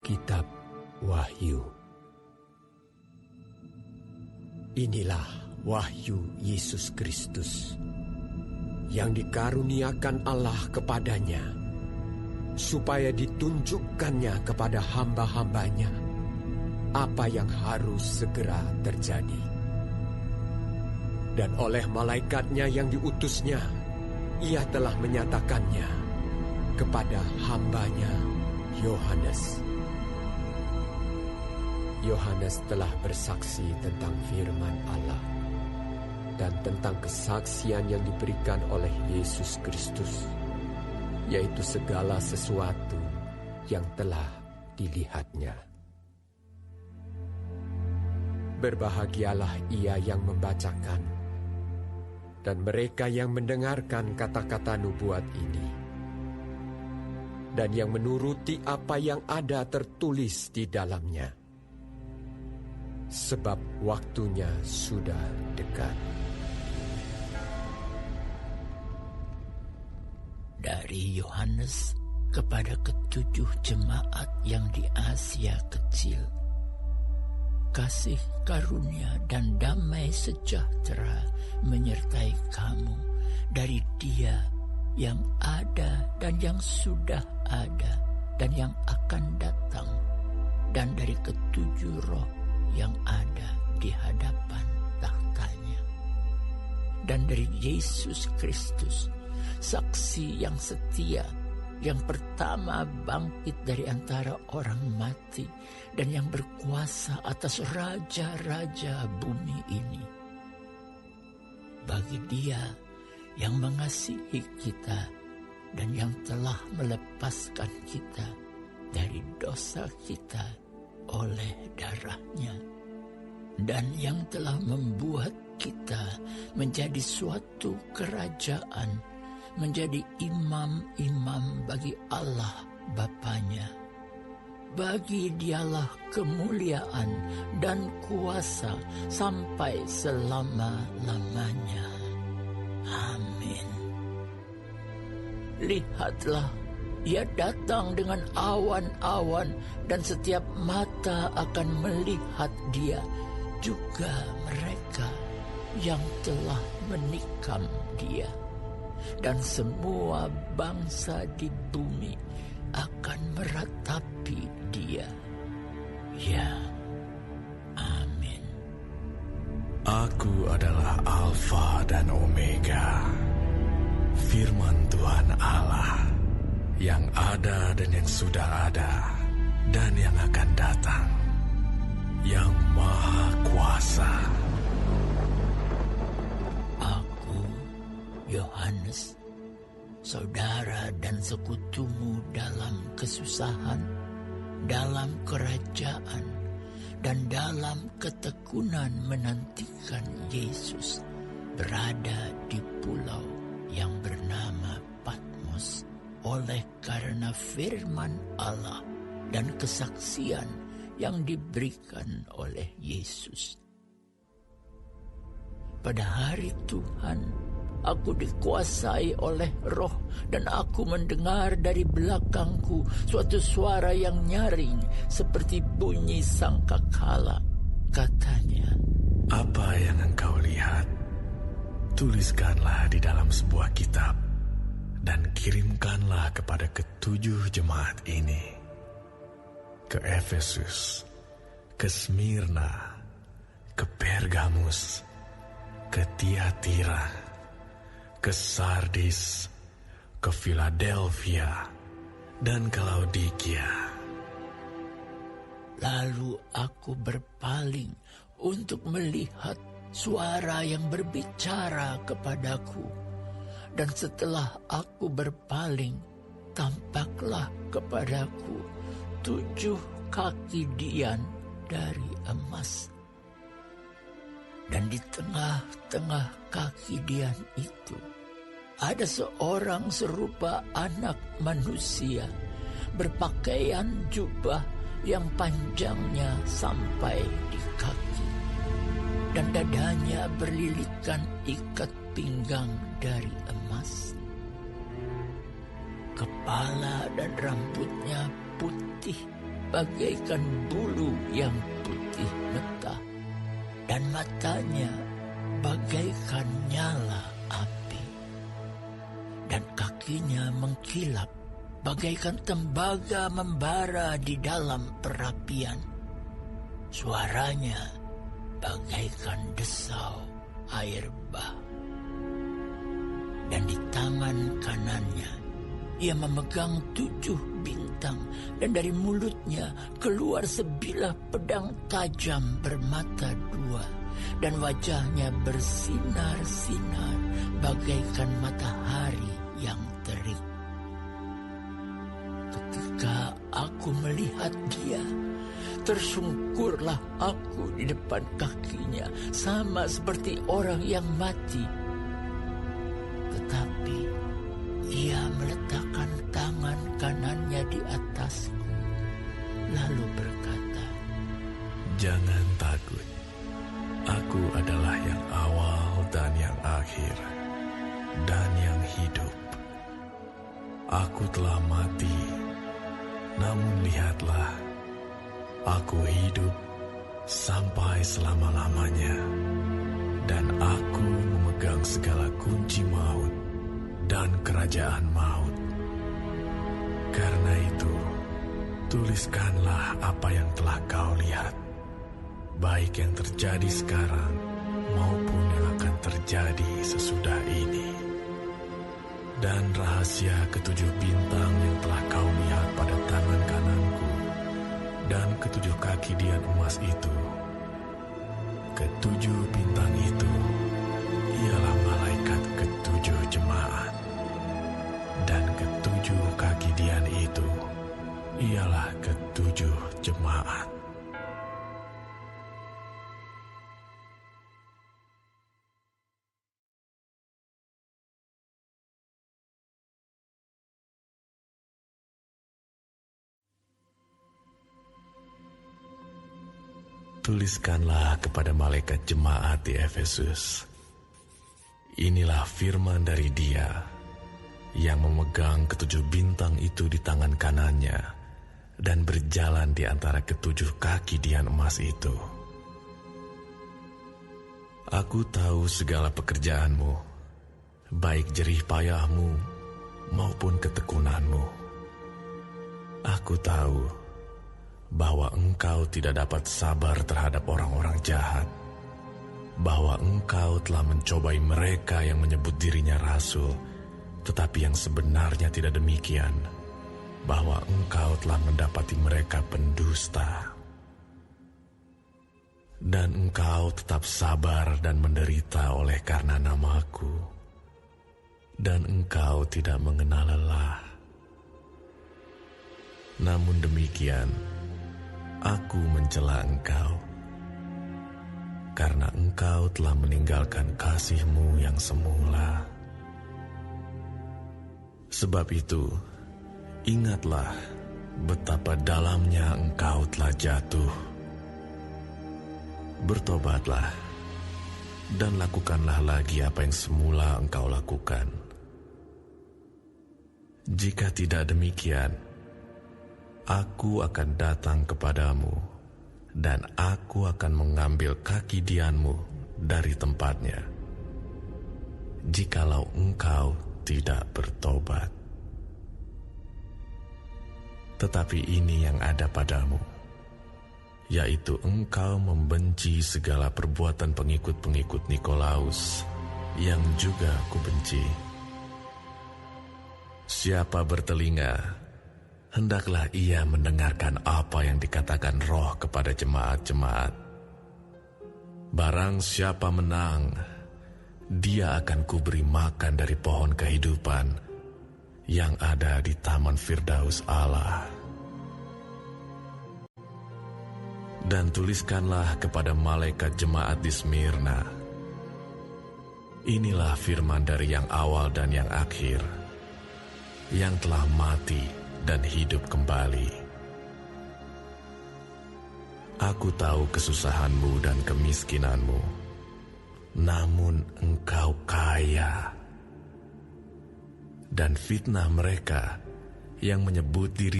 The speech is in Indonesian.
Kitab Wahyu. Inilah wahyu Yesus Kristus yang dikaruniakan Allah kepadanya, supaya ditunjukkannya kepada hamba-hambanya apa yang harus segera terjadi. Dan oleh malaikatnya yang diutusnya, ia telah menyatakannya kepada hambanya Yohanes. Yohanes telah bersaksi tentang firman Allah dan tentang kesaksian yang diberikan oleh Yesus Kristus, yaitu segala sesuatu yang telah dilihatnya. Berbahagialah ia yang membacakan dan mereka yang mendengarkan kata-kata nubuat ini, dan yang menuruti apa yang ada tertulis di dalamnya, sebab waktunya sudah dekat. Dari Yohanes kepada ketujuh jemaat yang di Asia Kecil, kasih karunia dan damai sejahtera menyertai kamu dari Dia yang ada dan yang sudah ada dan yang akan datang, dan dari ketujuh roh yang ada di hadapan tahtanya, dan dari Yesus Kristus, saksi yang setia, yang pertama bangkit dari antara orang mati dan yang berkuasa atas raja-raja bumi ini. Bagi Dia yang mengasihi kita dan yang telah melepaskan kita dari dosa kita oleh darah-Nya, dan yang telah membuat kita menjadi suatu kerajaan, menjadi imam-imam bagi Allah Bapa-Nya. Bagi Dialah kemuliaan dan kuasa sampai selama-lamanya. Amin. Lihatlah, Ia datang dengan awan-awan, dan setiap mata akan melihat Dia, juga mereka yang telah menikam Dia. Dan semua bangsa di bumi akan meratapi Dia. Ya, amin. Aku adalah Alfa dan Omega, firman Tuhan Allah, yang ada dan yang sudah ada, dan yang akan datang, yang Maha Kuasa. Aku, Yohanes, saudara dan sekutumu dalam kesusahan, dalam kerajaan, dan dalam ketekunan menantikan Yesus, berada di pulau yang bernama Patmos, oleh karena firman Allah dan kesaksian yang diberikan oleh Yesus. Pada hari Tuhan, aku dikuasai oleh Roh, dan aku mendengar dari belakangku suatu suara yang nyaring seperti bunyi sangkakala. Katanya, "Apa yang engkau lihat, tuliskanlah di dalam sebuah kitab, dan kirimkanlah kepada ketujuh jemaat ini: ke Efesus, ke Smyrna, ke Pergamus, ke Tiatira, ke Sardis, ke Philadelphia, dan ke Laodikia." Lalu aku berpaling untuk melihat suara yang berbicara kepadaku. Dan setelah aku berpaling, tampaklah kepadaku 7 kaki dian dari emas. Dan di tengah-tengah kaki dian itu ada seorang serupa anak manusia, berpakaian jubah yang panjangnya sampai di kaki, dan dadanya berlilitkan ikat pinggang dari emas. Kepala dan rambutnya putih bagaikan bulu yang putih mentah, dan matanya bagaikan nyala api, dan kakinya mengkilap bagaikan tembaga membara di dalam perapian. Suaranya bagaikan desau air bah. Dan di tangan kanannya ia memegang 7 bintang, dan dari mulutnya keluar sebilah pedang tajam bermata 2, dan wajahnya bersinar-sinar bagaikan matahari yang terik. Ketika aku melihat dia, tersungkurlah aku di depan kakinya, sama seperti orang yang mati. Tetapi ia meletakkan tangan kanannya di atasku, lalu berkata, "Jangan takut. Aku adalah yang awal dan yang akhir, dan yang hidup. Aku telah mati, namun lihatlah, aku hidup sampai selama-lamanya, dan aku memegang segala kunci maut dan kerajaan maut. Karena itu, tuliskanlah apa yang telah kau lihat, baik yang terjadi sekarang maupun yang akan terjadi sesudah ini. Dan rahasia ke-7 bintang yang telah kau lihat pada tangan kananku dan ke-7 kaki dian emas itu. Ke-7 bintang itu ialah malaikat ke-7 jemaat, dan ke-7 kaki dian itu ialah ke-7 jemaat." Tuliskanlah kepada malaikat jemaat di Efesus, "Inilah firman dari Dia yang memegang ke-7 bintang itu di tangan kanannya dan berjalan di antara ke-7 kaki dian emas itu. Aku tahu segala pekerjaanmu, baik jerih payahmu maupun ketekunanmu. Aku tahu bahwa engkau tidak dapat sabar terhadap orang-orang jahat, bahwa engkau telah mencobai mereka yang menyebut dirinya rasul, tetapi yang sebenarnya tidak demikian, bahwa engkau telah mendapati mereka pendusta. Dan engkau tetap sabar dan menderita oleh karena namaku, dan engkau tidak mengenal lelah. Namun demikian, aku mencela engkau, karena engkau telah meninggalkan kasihmu yang semula. Sebab itu, ingatlah betapa dalamnya engkau telah jatuh. Bertobatlah, dan lakukanlah lagi apa yang semula engkau lakukan. Jika tidak demikian, aku akan datang kepadamu, dan aku akan mengambil kaki dianmu dari tempatnya, jikalau engkau tidak bertobat. Tetapi ini yang ada padamu, yaitu engkau membenci segala perbuatan pengikut-pengikut Nikolaus, yang juga aku benci. Siapa bertelinga, hendaklah ia mendengarkan apa yang dikatakan Roh kepada jemaat-jemaat. Barang siapa menang, dia akan kuberi makan dari pohon kehidupan yang ada di Taman Firdaus Allah. Dan tuliskanlah kepada malaikat jemaat di Smyrna, inilah firman dari yang awal dan yang akhir, yang telah mati dan hidup kembali. Aku tahu kesusahanmu dan kemiskinanmu, namun engkau kaya. Dan fitnah mereka yang menyebut diri